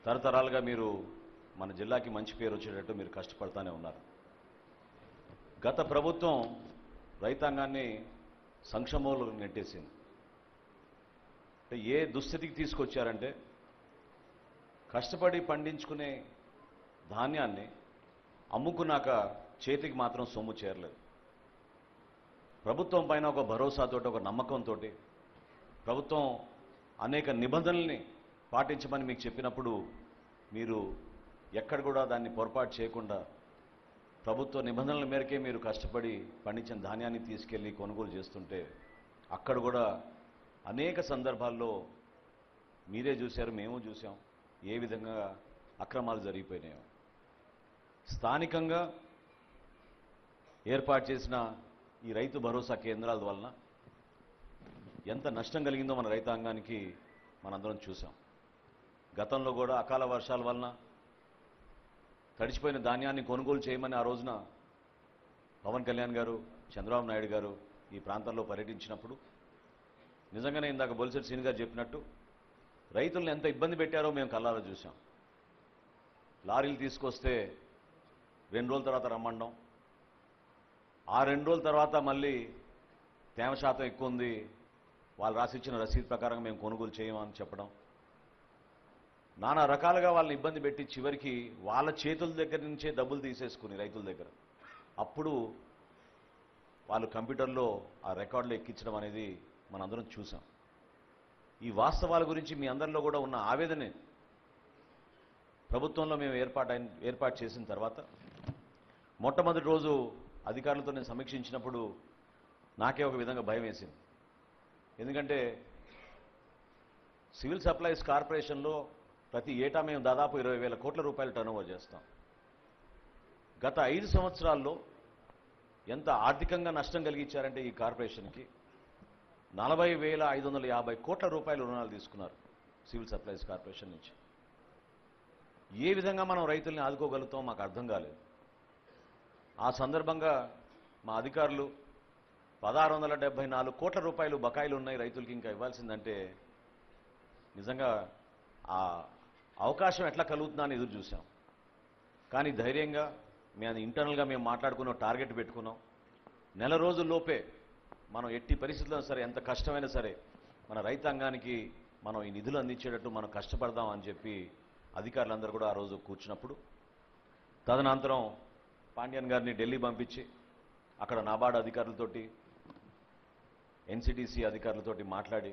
తరతరాలుగా మీరు మన జిల్లాకి మంచి పేరు వచ్చేటట్టు మీరు కష్టపడతానే ఉన్నారు. గత ప్రభుత్వం రైతాంగాన్ని సంక్షోభంలో నెట్టేసింది. అంటే ఏ దుస్థితికి తీసుకొచ్చారంటే కష్టపడి పండించుకునే ధాన్యాన్ని అమ్ముకున్నాక చేతికి మాత్రం సొమ్ము చేరలేదు. ప్రభుత్వం పైన ఒక భరోసాతో, ఒక నమ్మకంతో ప్రభుత్వం అనేక నిబంధనల్ని పాటించమని మీకు చెప్పినప్పుడు మీరు ఎక్కడ కూడా దాన్ని పొరపాటు చేయకుండా ప్రభుత్వ నిబంధనల మేరకే మీరు కష్టపడి పండించిన ధాన్యాన్ని తీసుకెళ్లి కొనుగోలు చేస్తుంటే అక్కడ కూడా అనేక సందర్భాల్లో మీరే చూశారు, మేము చూసాం ఏ విధంగా అక్రమాలు జరిగిపోయినాయో. స్థానికంగా ఏర్పాటు చేసిన ఈ రైతు భరోసా కేంద్రాల వలన ఎంత నష్టం కలిగిందో మన రైతాంగానికి మనందరం చూసాం. గతంలో కూడా అకాల వర్షాల వలన తడిచిపోయిన ధాన్యాన్ని కొనుగోలు చేయమని ఆ రోజున పవన్ కళ్యాణ్ గారు, చంద్రబాబు నాయుడు గారు ఈ ప్రాంతంలో పర్యటించినప్పుడు నిజంగానే ఇందాక బొలిశెట్టి శ్రీని గారు చెప్పినట్టు రైతులను ఎంత ఇబ్బంది పెట్టారో మేము కళ్ళారా చూసాం. లారీలు తీసుకొస్తే 2 రోజుల తర్వాత రమ్మడం, ఆ 2 రోజుల తర్వాత మళ్ళీ తేమ శాతం ఎక్కువ ఉంది, వాళ్ళు రాసిచ్చిన రసీదు ప్రకారం మేము కొనుగోలు చేయమని చెప్పడం, నానా రకాలుగా వాళ్ళని ఇబ్బంది పెట్టి చివరికి వాళ్ళ చేతుల దగ్గర నుంచే డబ్బులు తీసేసుకుని రైతుల దగ్గర అప్పుడు వాళ్ళు కంప్యూటర్లో ఆ రికార్డులు ఎక్కించడం అనేది మనందరం చూసాం. ఈ వాస్తవాల గురించి మీ అందరిలో కూడా ఉన్న ఆవేదనే ప్రభుత్వంలో మేము ఏర్పాటు చేసిన తర్వాత మొట్టమొదటి రోజు అధికారులతో నేను సమీక్షించినప్పుడు నాకే ఒక విధంగా భయం వేసింది. ఎందుకంటే సివిల్ సప్లైస్ కార్పొరేషన్లో ప్రతి ఏటా మేము దాదాపు 20,000 కోట్ల రూపాయలు టర్నోవర్ చేస్తాం. గత 5 సంవత్సరాల్లో ఎంత ఆర్థికంగా నష్టం కలిగించారంటే ఈ కార్పొరేషన్కి 40,550 కోట్ల రూపాయల రుణాలు తీసుకున్నారు సివిల్ సప్లైస్ కార్పొరేషన్ నుంచి. ఏ విధంగా మనం రైతుల్ని ఆదుకోగలుగుతాం మాకు అర్థం కాలేదు. ఆ సందర్భంగా మా అధికారులు 1,674 కోట్ల రూపాయలు బకాయిలు ఉన్నాయి రైతులకి ఇంకా ఇవ్వాల్సిందంటే నిజంగా ఆ అవకాశం ఎట్లా కలుగుతుందా అని ఎదురు చూసాం. కానీ ధైర్యంగా మేము ఇంటర్నల్గా మేము మాట్లాడుకున్న టార్గెట్ పెట్టుకున్నాం. నెల రోజుల్లోపే మనం ఎట్టి పరిస్థితుల్లో సరే ఎంత కష్టమైనా సరే మన రైతాంగానికి మనం ఈ నిధులు అందించేటట్టు మనం కష్టపడదాం అని చెప్పి అధికారులందరూ కూడా ఆ రోజు కూర్చున్నప్పుడు తదనంతరం పాండ్యన్ గారిని ఢిల్లీ పంపించి అక్కడ నాబార్డు అధికారులతోటి ఎన్సిటిసి అధికారులతోటి మాట్లాడి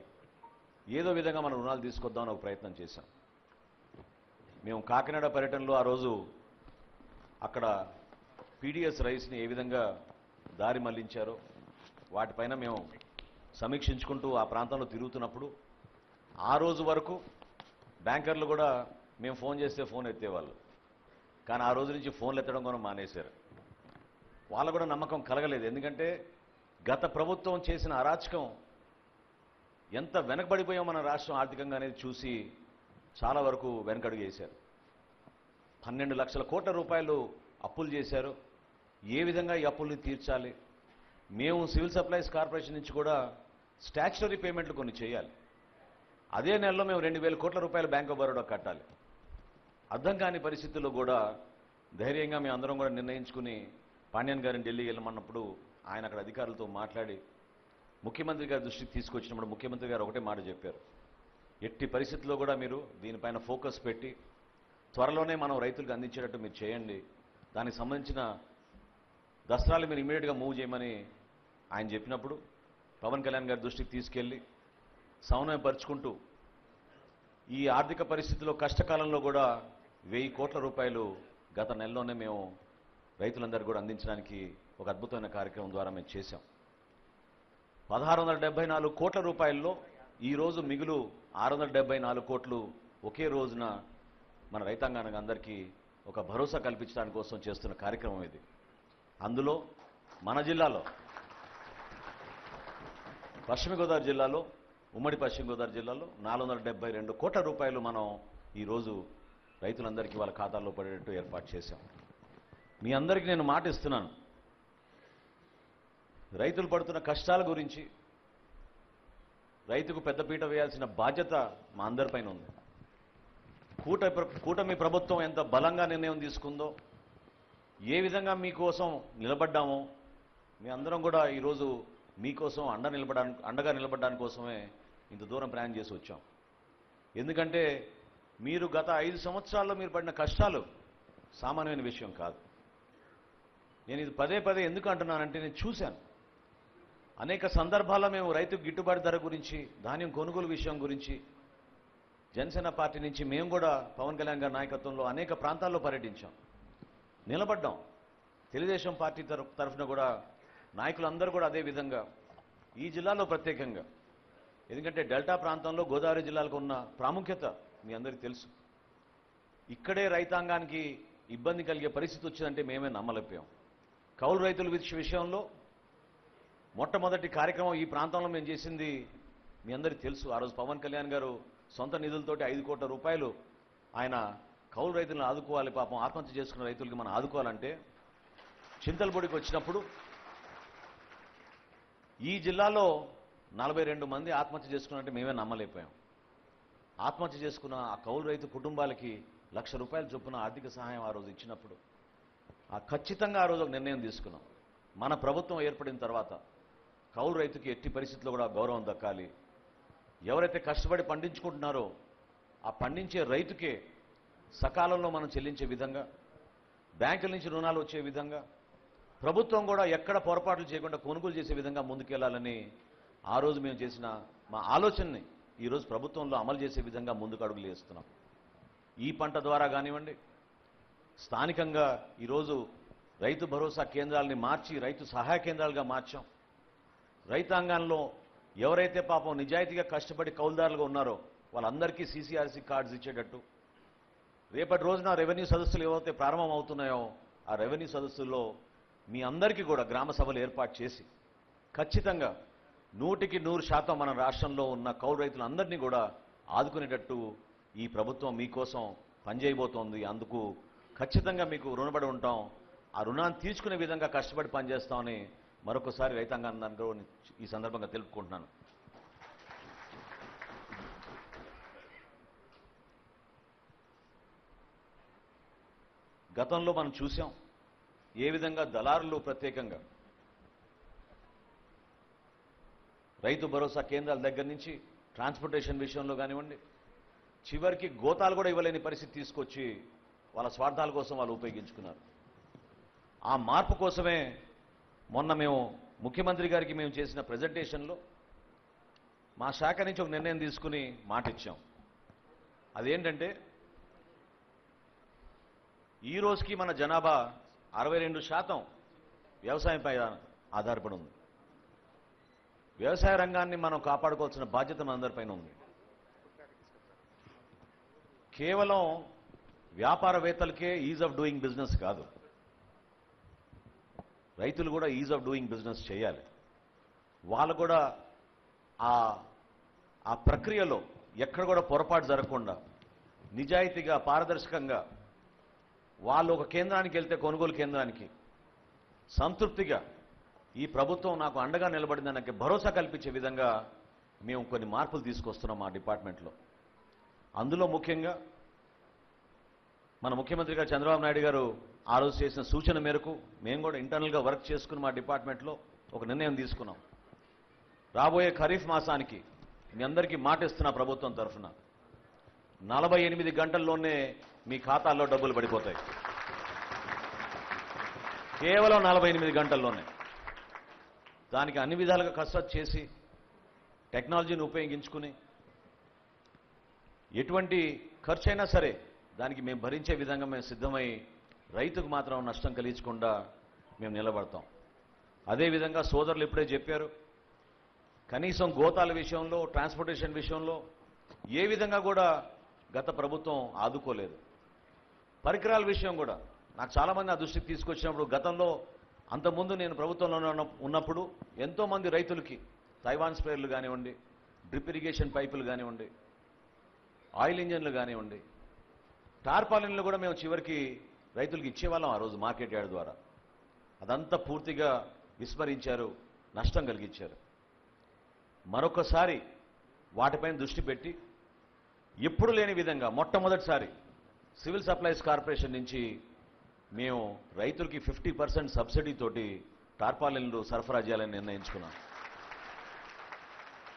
ఏదో విధంగా మనం రుణాలు తీసుకొద్దామని ఒక ప్రయత్నం చేశాం. మేము కాకినాడ పర్యటనలో ఆ రోజు అక్కడ పీడిఎస్ రైస్ని ఏ విధంగా దారి మళ్లించారో వాటిపైన మేము సమీక్షించుకుంటూ ఆ ప్రాంతంలో తిరుగుతున్నప్పుడు ఆ రోజు వరకు బ్యాంకర్లు కూడా మేము ఫోన్ చేస్తే ఫోన్ ఎత్తేవాళ్ళు, కానీ ఆ రోజు నుంచి ఫోన్లు ఎత్తడం కూడా మానేశారు. వాళ్ళకు కూడా నమ్మకం కలగలేదు. ఎందుకంటే గత ప్రభుత్వం చేసిన అరాచకం ఎంత వెనకబడిపోయాం మన రాష్ట్రం ఆర్థికంగా అనేది చూసి చాలా వరకు వెనకడుగు వేశారు. 12 లక్షల కోట్ల రూపాయలు అప్పులు చేశారు. ఏ విధంగా ఈ అప్పుల్ని తీర్చాలి? మేము సివిల్ సప్లైస్ కార్పొరేషన్ నుంచి కూడా స్టాచ్యుటరీ పేమెంట్లు కొన్ని చేయాలి. అదే నెలలో మేము 2,000 కోట్ల రూపాయలు బ్యాంక్ ఆఫ్ బరోడా కట్టాలి. అర్థం కాని పరిస్థితుల్లో కూడా ధైర్యంగా మేము అందరం కూడా నిర్ణయించుకుని పాండ్యన్ గారిని ఢిల్లీ వెళ్ళమన్నప్పుడు ఆయన అక్కడ అధికారులతో మాట్లాడి ముఖ్యమంత్రి గారి దృష్టికి తీసుకొచ్చినప్పుడు ముఖ్యమంత్రి గారు ఒకటే మాట చెప్పారు, ఎట్టి పరిస్థితుల్లో కూడా మీరు దీనిపైన ఫోకస్ పెట్టి త్వరలోనే మనం రైతులకు అందించేటట్టు మీరు చేయండి, దానికి సంబంధించిన దసరాలు మీరు ఇమీడియట్గా మూవ్ చేయమని ఆయన చెప్పినప్పుడు పవన్ కళ్యాణ్ గారి దృష్టికి తీసుకెళ్ళి సమన్వయపరుచుకుంటూ ఈ ఆర్థిక పరిస్థితుల్లో కష్టకాలంలో కూడా 1,000 కోట్ల రూపాయలు గత నెలలోనే మేము రైతులందరికీ కూడా అందించడానికి ఒక అద్భుతమైన కార్యక్రమం ద్వారా మేము చేశాం. 1,674 కోట్ల రూపాయల్లో ఈరోజు మిగులు 674 కోట్లు ఒకే రోజున మన రైతాంగానికి అందరికీ ఒక భరోసా కల్పించడానికి కోసం చేస్తున్న కార్యక్రమం ఇది. అందులో మన జిల్లాలో పశ్చిమ గోదావరి జిల్లాలో ఉమ్మడి పశ్చిమ గోదావరి జిల్లాలో 472 కోట్ల రూపాయలు మనం ఈరోజు రైతులందరికీ వాళ్ళ ఖాతాల్లో పడేటట్టు ఏర్పాటు చేశాం. మీ అందరికీ నేను మాట ఇస్తున్నాను, రైతులు పడుతున్న కష్టాల గురించి రైతుకు పెద్దపీట వేయాల్సిన బాధ్యత మా అందరిపైన ఉంది. కూటమి ప్రభుత్వం ఎంత బలంగా నిర్ణయం తీసుకుందో, ఏ విధంగా మీకోసం నిలబడ్డామో, మీ అందరం కూడా ఈరోజు మీకోసం అండగా నిలబడడానికి కోసమే ఇంత దూరం ప్రయాణం చేసి వచ్చాం. ఎందుకంటే మీరు గత 5 సంవత్సరాల్లో మీరు పడిన కష్టాలు సామాన్యమైన విషయం కాదు. నేను ఇది పదే పదే ఎందుకు అంటున్నానంటే, నేను చూశాను అనేక సందర్భాల్లో మేము రైతుకు గిట్టుబాటు ధర గురించి, ధాన్యం కొనుగోలు విషయం గురించి జనసేన పార్టీ నుంచి మేము కూడా పవన్ కళ్యాణ్ గారి నాయకత్వంలో అనేక ప్రాంతాల్లో పర్యటించాం, నిలబడ్డాం. తెలుగుదేశం పార్టీ తరఫున కూడా నాయకులందరూ కూడా అదే విధంగా ఈ జిల్లాలో ప్రత్యేకంగా, ఎందుకంటే డెల్టా ప్రాంతంలో గోదావరి జిల్లాలకు ఉన్న ప్రాముఖ్యత మీ అందరికీ తెలుసు. ఇక్కడే రైతాంగానికి ఇబ్బంది కలిగే పరిస్థితి వచ్చిందంటే మేమే నమ్మలేకపోయాం. కౌలు రైతుల విషయంలో మొట్టమొదటి కార్యక్రమం ఈ ప్రాంతంలో మేము చేసింది మీ అందరికీ తెలుసు. ఆ రోజు పవన్ కళ్యాణ్ గారు సొంత నిధులతోటి 5 కోట్ల రూపాయలు ఆయన కౌలు రైతులను ఆదుకోవాలి, పాపం ఆత్మహత్య చేసుకున్న రైతులకి మనం ఆదుకోవాలంటే చింతలపూడికి వచ్చినప్పుడు ఈ జిల్లాలో 42 మంది ఆత్మహత్య చేసుకున్నట్టే మేమే నమ్మలేకపోయాం. ఆత్మహత్య చేసుకున్న ఆ కౌలు రైతు కుటుంబాలకి ₹1,00,000 చొప్పున ఆర్థిక సహాయం ఆ రోజు ఇచ్చినప్పుడు ఖచ్చితంగా ఆ రోజు ఒక నిర్ణయం తీసుకున్నాం. మన ప్రభుత్వం ఏర్పడిన తర్వాత కౌలు రైతుకి ఎట్టి పరిస్థితుల్లో కూడా గౌరవం దక్కాలి. ఎవరైతే కష్టపడి పండించుకుంటున్నారో ఆ పండించే రైతుకే సకాలంలో మనం చెల్లించే విధంగా, బ్యాంకుల నుంచి రుణాలు వచ్చే విధంగా, ప్రభుత్వం కూడా ఎక్కడ పొరపాట్లు చేయకుండా కొనుగోలు చేసే విధంగా ముందుకెళ్లాలని ఆ రోజు మేము చేసిన మా ఆలోచనని ఈరోజు ప్రభుత్వంలో అమలు చేసే విధంగా ముందుకు అడుగులు వేస్తున్నాం. ఈ పంట ద్వారా కానివ్వండి, స్థానికంగా ఈరోజు రైతు భరోసా కేంద్రాలని మార్చి రైతు సహాయ కేంద్రాలుగా మార్చాం. రైతాంగంలో ఎవరైతే పాపం నిజాయితీగా కష్టపడి కౌలుదారులుగా ఉన్నారో వాళ్ళందరికీ CCRC కార్డ్స్ ఇచ్చేటట్టు, రేపటి రోజున రెవెన్యూ సదస్సులు ఏవైతే ప్రారంభం అవుతున్నాయో ఆ రెవెన్యూ సదస్సుల్లో మీ అందరికీ కూడా గ్రామ సభలు ఏర్పాటు చేసి ఖచ్చితంగా 100% మన రాష్ట్రంలో ఉన్న కౌలు రైతులందరినీ కూడా ఆదుకునేటట్టు ఈ ప్రభుత్వం మీకోసం పనిచేయబోతోంది. అందుకు ఖచ్చితంగా మీకు రుణపడి ఉంటాం. ఆ రుణాన్ని తీర్చుకునే విధంగా కష్టపడి పనిచేస్తామని మరొకసారి రైతాంగాన్ని ఈ సందర్భంగా తెలుపుకుంటున్నాను. గతంలో మనం చూసాం ఏ విధంగా దళారులు ప్రత్యేకంగా రైతు భరోసా కేంద్రాల దగ్గర నుంచి ట్రాన్స్పోర్టేషన్ విషయంలో కానివ్వండి, చివరికి గోతాలు కూడా ఇవ్వలేని పరిస్థితి తీసుకొచ్చి వాళ్ళ స్వార్థాల కోసం వాళ్ళు ఉపయోగించుకున్నారు. ఆ మార్పు కోసమే మొన్న మేము ముఖ్యమంత్రి గారికి మేము చేసిన ప్రెజెంటేషన్లో మా శాఖ నుంచి ఒక నిర్ణయం తీసుకుని మాట ఇచ్చాం. అదేంటంటే, ఈ రోజుకి మన జనాభా 62% వ్యవసాయంపై ఆధారపడి ఉంది. వ్యవసాయ రంగాన్ని మనం కాపాడుకోవాల్సిన బాధ్యత మనందరిపైన ఉంది. కేవలం వ్యాపారవేత్తలకే ఈజ్ ఆఫ్ డూయింగ్ బిజినెస్ కాదు, రైతులు కూడా ఈజ్ ఆఫ్ డూయింగ్ బిజినెస్ చేయాలి. వాళ్ళు కూడా ఆ ప్రక్రియలో ఎక్కడ కూడా పొరపాటు జరగకుండా నిజాయితీగా, పారదర్శకంగా వాళ్ళు ఒక కేంద్రానికి వెళ్తే కొనుగోలు కేంద్రానికి సంతృప్తిగా ఈ ప్రభుత్వం నాకు అండగా నిలబడిందనకి భరోసా కల్పించే విధంగా మేము కొన్ని మార్పులు తీసుకొస్తున్నాం మా డిపార్ట్మెంట్లో. అందులో ముఖ్యంగా మన ముఖ్యమంత్రి గారు చంద్రబాబు నాయుడు గారు ఆ రోజు చేసిన సూచన మేరకు మేము కూడా ఇంటర్నల్గా వర్క్ చేసుకుని మా డిపార్ట్మెంట్లో ఒక నిర్ణయం తీసుకున్నాం. రాబోయే ఖరీఫ్ మాసానికి మీ అందరికీ మాట ఇస్తున్న ప్రభుత్వం తరఫున 48 గంటల్లోనే మీ ఖాతాల్లో డబ్బులు పడిపోతాయి. కేవలం 48 గంటల్లోనే. దానికి అన్ని విధాలుగా కసరత్తు చేసి టెక్నాలజీని ఉపయోగించుకుని ఎటువంటి ఖర్చు అయినా సరే దానికి మేము భరించే విధంగా మేము సిద్ధమై రైతుకు మాత్రం నష్టం కలిగించకుండా మేము నిలబడతాం. అదేవిధంగా సోదరులు ఇప్పుడే చెప్పారు, కనీసం గోతాల విషయంలో, ట్రాన్స్పోర్టేషన్ విషయంలో ఏ విధంగా కూడా గత ప్రభుత్వం ఆదుకోలేదు. పరికరాల విషయం కూడా నాకు చాలామంది ఆ దృష్టికి తీసుకొచ్చినప్పుడు, గతంలో అంతకుముందు నేను ప్రభుత్వంలో ఉన్నప్పుడు ఎంతోమంది రైతులకి తైవాన్ స్ప్రేయర్లు కానివ్వండి, డ్రిప్ ఇరిగేషన్ పైపులు కానివ్వండి, ఆయిల్ ఇంజన్లు కానివ్వండి, టార్పాలిన్లు కూడా మేము చివరికి రైతులకు ఇచ్చేవాళ్ళం ఆ రోజు మార్కెట్ యార్డ్ ద్వారా. అదంతా పూర్తిగా విస్మరించారు, నష్టం కలిగించారు. మరొకసారి వాటిపైన దృష్టి పెట్టి ఎప్పుడు లేని విధంగా మొట్టమొదటిసారి సివిల్ సప్లైస్ కార్పొరేషన్ నుంచి మేము రైతులకి 50% సబ్సిడీ తోటి టార్పాలిన్లు సరఫరా చేయాలని నిర్ణయించుకున్నాం.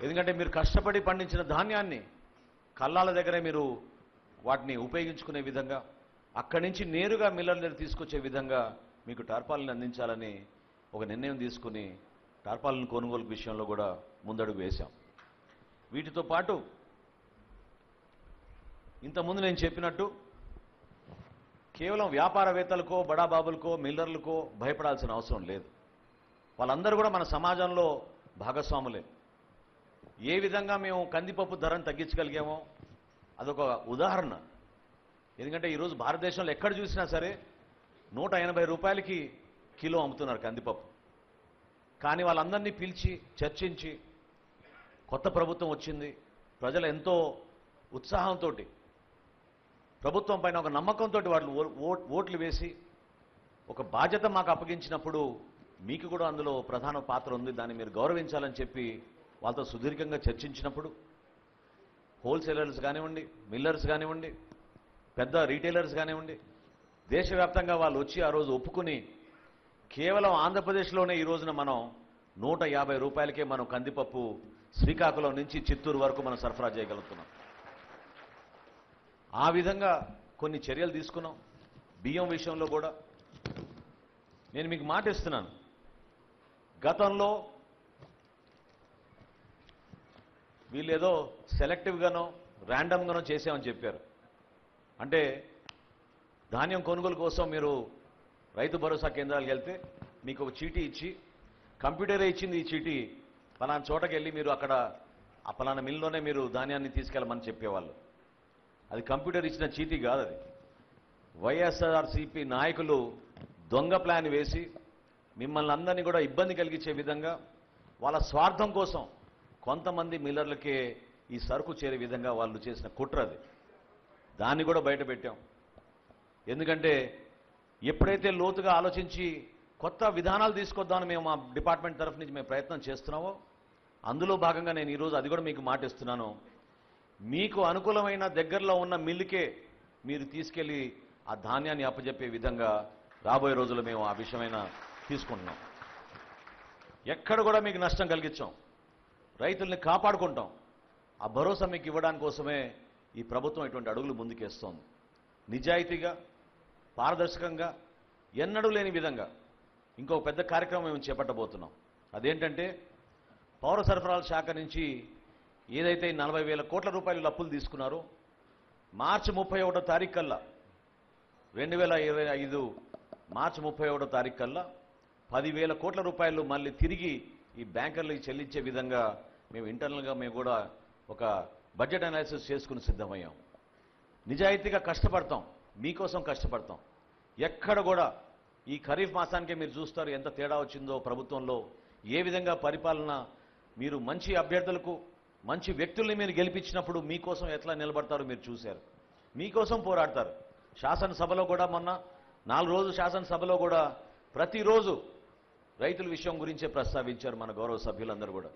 ఎందుకంటే మీరు కష్టపడి పండించిన ధాన్యాన్ని కల్లాల దగ్గరే మీరు వాటిని ఉపయోగించుకునే విధంగా, అక్కడి నుంచి నేరుగా మిల్లర్ల దగ్గర తీసుకొచ్చే విధంగా మీకు టార్పాలిన్ అందించాలని ఒక నిర్ణయం తీసుకుని టార్పాలిన్ కొనుగోలు విషయంలో కూడా ముందడుగు వేశాం. వీటితో పాటు ఇంతకుముందు నేను చెప్పినట్టు కేవలం వ్యాపారవేత్తలకో బడాబాబులకో మిల్లర్లకో భయపడాల్సిన అవసరం లేదు. వాళ్ళందరూ కూడా మన సమాజంలో భాగస్వాములే. ఏ విధంగా మేము కందిపప్పు ధరను తగ్గించగలిగామో అదొక ఉదాహరణ. ఎందుకంటే ఈరోజు భారతదేశంలో ఎక్కడ చూసినా సరే 180 రూపాయలకి కిలో అమ్ముతున్నారు కందిపప్పు. కానీ వాళ్ళందరినీ పిలిచి చర్చించి కొత్త ప్రభుత్వం వచ్చింది, ప్రజలు ఎంతో ఉత్సాహంతో ప్రభుత్వం పైన ఒక నమ్మకంతో వాళ్ళు ఓట్లు వేసి ఒక బాధ్యత మాకు అప్పగించినప్పుడు మీకు కూడా అందులో ప్రధాన పాత్ర ఉంది, దాన్ని మీరు గౌరవించాలని చెప్పి వాళ్ళతో సుదీర్ఘంగా చర్చించినప్పుడు హోల్సేలర్స్ కానివ్వండి, మిల్లర్స్ కానివ్వండి, పెద్ద రీటైలర్స్ కానివ్వండి, దేశవ్యాప్తంగా వాళ్ళు వచ్చి ఆ రోజు ఒప్పుకుని కేవలం ఆంధ్రప్రదేశ్లోనే ఈ రోజున మనం 150 రూపాయలకే మనం కందిపప్పు శ్రీకాకుళం నుంచి చిత్తూరు వరకు మనం సరఫరా చేయగలుగుతున్నాం. ఆ విధంగా కొన్ని చర్యలు తీసుకున్నాం. బియ్యం విషయంలో కూడా నేను మీకు మాట ఇస్తున్నాను, గతంలో వీళ్ళేదో సెలెక్టివ్గానో ర్యాండమ్గానో చేసామని చెప్పారు. అంటే ధాన్యం కొనుగోలు కోసం మీరు రైతు భరోసా కేంద్రాలకు వెళ్తే మీకు ఒక చీటీ ఇచ్చి, కంప్యూటరే ఇచ్చింది ఈ చీటీ, పలానా చోటకి వెళ్ళి మీరు అక్కడ ఆ పలానా మిల్లులోనే మీరు ధాన్యాన్ని తీసుకెళ్ళమని చెప్పేవాళ్ళు. అది కంప్యూటర్ ఇచ్చిన చీటీ కాదు. అది వైఎస్ఆర్సీపీ నాయకులు దొంగ ప్లాన్ వేసి మిమ్మల్ని అందరినీ కూడా ఇబ్బంది కలిగించే విధంగా వాళ్ళ స్వార్థం కోసం కొంతమంది మిల్లర్లకే ఈ సరుకు చేరే విధంగా వాళ్ళు చేసిన కుట్ర అది. దాన్ని కూడా బయట పెట్టాం. ఎందుకంటే ఎప్పుడైతే లోతుగా ఆలోచించి కొత్త విధానాలు తీసుకొద్దామని మేము మా డిపార్ట్మెంట్ తరఫు నుంచి మేము ప్రయత్నం చేస్తున్నామో అందులో భాగంగా నేను ఈరోజు అది కూడా మీకు మాటిస్తున్నాను. మీకు అనుకూలమైన దగ్గరలో ఉన్న మిల్లుకే మీరు తీసుకెళ్లి ఆ ధాన్యాన్ని అప్పజెప్పే విధంగా రాబోయే రోజుల్లో మేము ఆ విషయమైన తీసుకుంటున్నాం. ఎక్కడ కూడా మీకు నష్టం కలిగించాం, రైతుల్ని కాపాడుకుంటాం. ఆ భరోసా మీకు ఇవ్వడానికి కోసమే ఈ ప్రభుత్వం ఇటువంటి అడుగులు ముందుకేస్తోంది. నిజాయితీగా, పారదర్శకంగా, ఎన్నడూ లేని విధంగా ఇంకో పెద్ద కార్యక్రమం మేము చేపట్టబోతున్నాం. అదేంటంటే పౌర సరఫరాల శాఖ నుంచి ఏదైతే 40,000 కోట్ల రూపాయలు అప్పులు తీసుకున్నారో మార్చి 31వ తారీఖు కల్లా 2025 మార్చి 31వ తారీఖు కల్లా 10,000 కోట్ల రూపాయలు మళ్ళీ తిరిగి ఈ బ్యాంకర్లకు చెల్లించే విధంగా మేము ఇంటర్నల్గా మేము కూడా ఒక బడ్జెట్ అనాలిసిస్ చేసుకుని సిద్ధమయ్యాం. నిజాయితీగా కష్టపడతాం, మీకోసం కష్టపడతాం. ఎక్కడ కూడా ఈ ఖరీఫ్ మాసానికే మీరు చూస్తారు ఎంత తేడా వచ్చిందో ప్రభుత్వంలో. ఏ విధంగా పరిపాలన, మీరు మంచి అభ్యర్థులకు మంచి వ్యక్తుల్ని మీరు గెలిపించినప్పుడు మీకోసం ఎట్లా నిలబడతారో మీరు చూశారు. మీకోసం పోరాడతారు. శాసనసభలో కూడా మొన్న 4 రోజులు శాసనసభలో కూడా ప్రతిరోజు రైతుల విషయం గురించే ప్రస్తావించారు మన గౌరవ సభ్యులందరూ కూడా.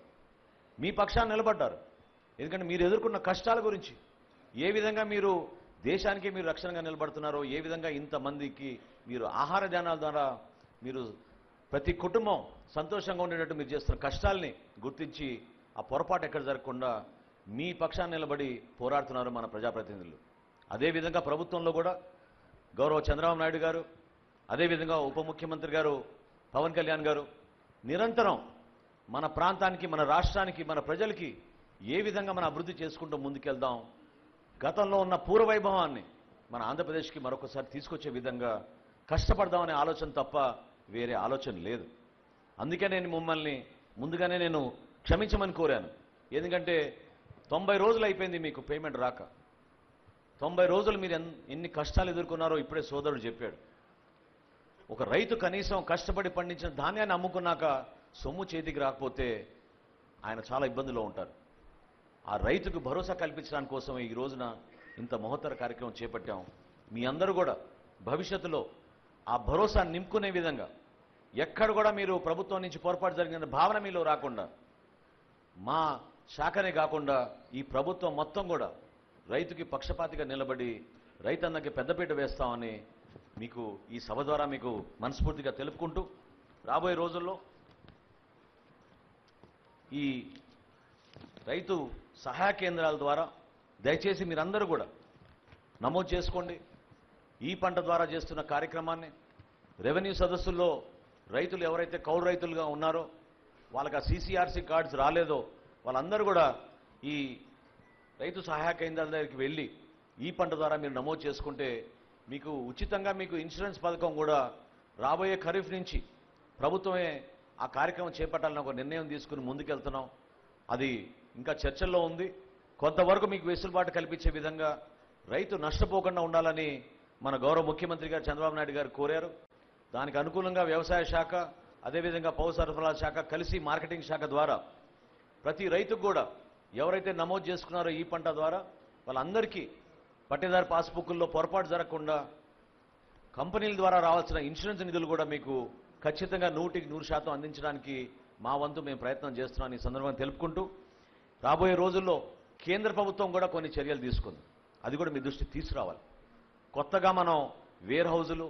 మీ పక్షాన్ని నిలబడ్డారు. ఎందుకంటే మీరు ఎదుర్కొన్న కష్టాల గురించి, ఏ విధంగా మీరు దేశానికి మీరు రక్షణగా నిలబడుతున్నారో, ఏ విధంగా ఇంతమందికి మీరు ఆహార ధాన్యాల ద్వారా మీరు ప్రతి కుటుంబం సంతోషంగా ఉండేటట్టు మీరు చేస్తున్న కష్టాల్ని గుర్తించి ఆ పొరపాటు ఎక్కడ జరగకుండా మీ పక్షాన్ని నిలబడి పోరాడుతున్నారు మన ప్రజాప్రతినిధులు. అదేవిధంగా ప్రభుత్వంలో కూడా గౌరవ చంద్రబాబు నాయుడు గారు, అదేవిధంగా ఉప ముఖ్యమంత్రి గారు పవన్ కళ్యాణ్ గారు నిరంతరం మన ప్రాంతానికి, మన రాష్ట్రానికి, మన ప్రజలకి ఏ విధంగా మనం అభివృద్ధి చేసుకుంటూ ముందుకెళ్దాం, గతంలో ఉన్న పూర్వవైభవాన్ని మన ఆంధ్రప్రదేశ్కి మరొకసారి తీసుకొచ్చే విధంగా కష్టపడదామనే ఆలోచన తప్ప వేరే ఆలోచన లేదు. అందుకే నేను మిమ్మల్ని ముందుగానే నేను క్షమించమని కోరాను. ఎందుకంటే 90 రోజులు అయిపోయింది మీకు పేమెంట్ రాక. 90 రోజులు మీరు ఎన్ని కష్టాలు ఎదుర్కొన్నారో ఇప్పుడే సోదరుడు చెప్పాడు. ఒక రైతు కనీసం కష్టపడి పండించిన ధాన్యాన్ని అమ్ముకున్నాక సొమ్ము చేతికి రాకపోతే ఆయన చాలా ఇబ్బందుల్లో ఉంటారు. ఆ రైతుకు భరోసా కల్పించడానికి కోసం ఈ రోజున ఇంత మహత్తర కార్యక్రమం చేపట్టాం. మీ అందరూ కూడా భవిష్యత్తులో ఆ భరోసా నింపుకునే విధంగా ఎక్కడ కూడా మీరు ప్రభుత్వం నుంచి పొరపాటు జరిగిన భావన మీలో రాకుండా, మా శాఖనే కాకుండా ఈ ప్రభుత్వం మొత్తం కూడా రైతుకి పక్షపాతిగా నిలబడి రైతన్నకి పెద్దపీట వేస్తామని మీకు ఈ సభ ద్వారా మీకు మనస్ఫూర్తిగా తెలుపుకుంటూ రాబోయే రోజుల్లో ఈ రైతు సహాయ కేంద్రాల ద్వారా దయచేసి మీరందరూ కూడా నమోదు చేసుకోండి. ఈ పంట ద్వారా చేస్తున్న కార్యక్రమాన్ని రెవెన్యూ సదస్సుల్లో రైతులు ఎవరైతే కౌలు రైతులుగా ఉన్నారో వాళ్ళకి ఆ CCRC కార్డ్స్ రాలేదో వాళ్ళందరూ కూడా ఈ రైతు సహాయ కేంద్రాల దగ్గరికి వెళ్ళి ఈ పంట ద్వారా మీరు నమోదు చేసుకుంటే మీకు ఉచితంగా మీకు ఇన్సూరెన్స్ పథకం కూడా రాబోయే ఖరీఫ్ నుంచి ప్రభుత్వమే ఆ కార్యక్రమం చేపట్టాలని ఒక నిర్ణయం తీసుకుని ముందుకెళ్తున్నాం. అది ఇంకా చర్చల్లో ఉంది. కొంతవరకు మీకు వెసులుబాటు కల్పించే విధంగా రైతు నష్టపోకుండా ఉండాలని మన గౌరవ ముఖ్యమంత్రి గారు చంద్రబాబు నాయుడు గారు కోరారు. దానికి అనుకూలంగా వ్యవసాయ శాఖ అదేవిధంగా పౌర సరఫరాల శాఖ కలిసి మార్కెటింగ్ శాఖ ద్వారా ప్రతి రైతుకు కూడా ఎవరైతే నమోదు చేసుకున్నారో ఈ పంట ద్వారా వాళ్ళందరికీ పట్టేదారు పాస్బుక్ల్లో పొరపాటు జరగకుండా కంపెనీల ద్వారా రావాల్సిన ఇన్సూరెన్స్ నిధులు కూడా మీకు ఖచ్చితంగా 100% అందించడానికి మా వంతు మేము ప్రయత్నం చేస్తున్నాం ఈ సందర్భంగా తెలుపుకుంటూ రాబోయే రోజుల్లో కేంద్ర ప్రభుత్వం కూడా కొన్ని చర్యలు తీసుకుంది. అది కూడా మీ దృష్టికి తీసుకురావాలి. కొత్తగా మనం వేర్ హౌజులు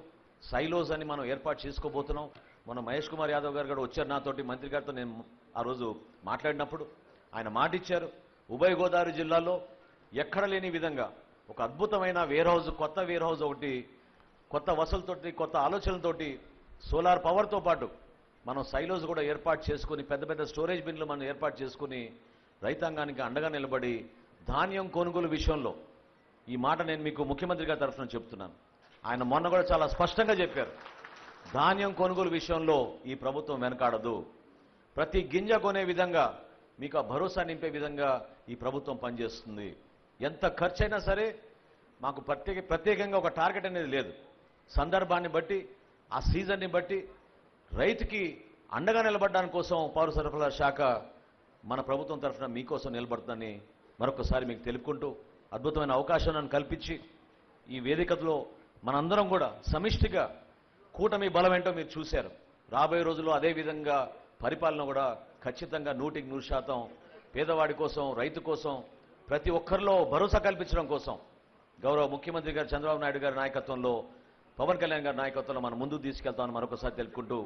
సైలోస్ అని మనం ఏర్పాటు చేసుకోబోతున్నాం. మన మహేష్ కుమార్ యాదవ్ గారు కూడా వచ్చారు నాతోటి, మంత్రి గారితో నేను ఆ రోజు మాట్లాడినప్పుడు ఆయన మాట ఇచ్చారు. ఉభయ గోదావరి జిల్లాలో ఎక్కడ లేని విధంగా ఒక అద్భుతమైన వేర్ హౌజ్, కొత్త వేర్ హౌజ్ ఒకటి కొత్త వసతులతోటి కొత్త ఆలోచనలతోటి సోలార్ పవర్తో పాటు మనం సైలోస్ కూడా ఏర్పాటు చేసుకుని పెద్ద పెద్ద స్టోరేజ్ బిన్లు మనం ఏర్పాటు చేసుకుని రైతాంగానికి అండగా నిలబడి ధాన్యం కొనుగోలు విషయంలో ఈ మాట నేను మీకు ముఖ్యమంత్రి గారి తరఫున చెప్తున్నాను. ఆయన మొన్న కూడా చాలా స్పష్టంగా చెప్పారు. ధాన్యం కొనుగోలు విషయంలో ఈ ప్రభుత్వం వెనకాడదు. ప్రతి గింజ కొనే విధంగా మీకు ఆ భరోసా నింపే విధంగా ఈ ప్రభుత్వం పనిచేస్తుంది. ఎంత ఖర్చైనా సరే మాకు ప్రత్యేకంగా ఒక టార్గెట్ అనేది లేదు. సందర్భాన్ని బట్టి ఆ సీజన్ని బట్టి రైతుకి అండగా నిలబడడానికి కోసం పౌర సరఫరాల శాఖ మన ప్రభుత్వం తరఫున మీకోసం నిలబడుతుందని మరొకసారి మీకు తెలుపుకుంటూ అద్భుతమైన అవకాశం నన్ను కల్పించి ఈ వేదికలో మనందరం కూడా సమిష్టిగా కూటమి బలం ఏంటో మీరు చూశారు. రాబోయే రోజుల్లో అదేవిధంగా పరిపాలన కూడా ఖచ్చితంగా 100% పేదవాడి కోసం రైతు కోసం ప్రతి ఒక్కరిలో భరోసా కల్పించడం కోసం గౌరవ ముఖ్యమంత్రి గారు చంద్రబాబు నాయుడు గారి నాయకత్వంలో పవన్ కళ్యాణ్ గారి నాయకత్వంలో మనం ముందుకు తీసుకెళ్తామని మరొకసారి తెలుపుకుంటూ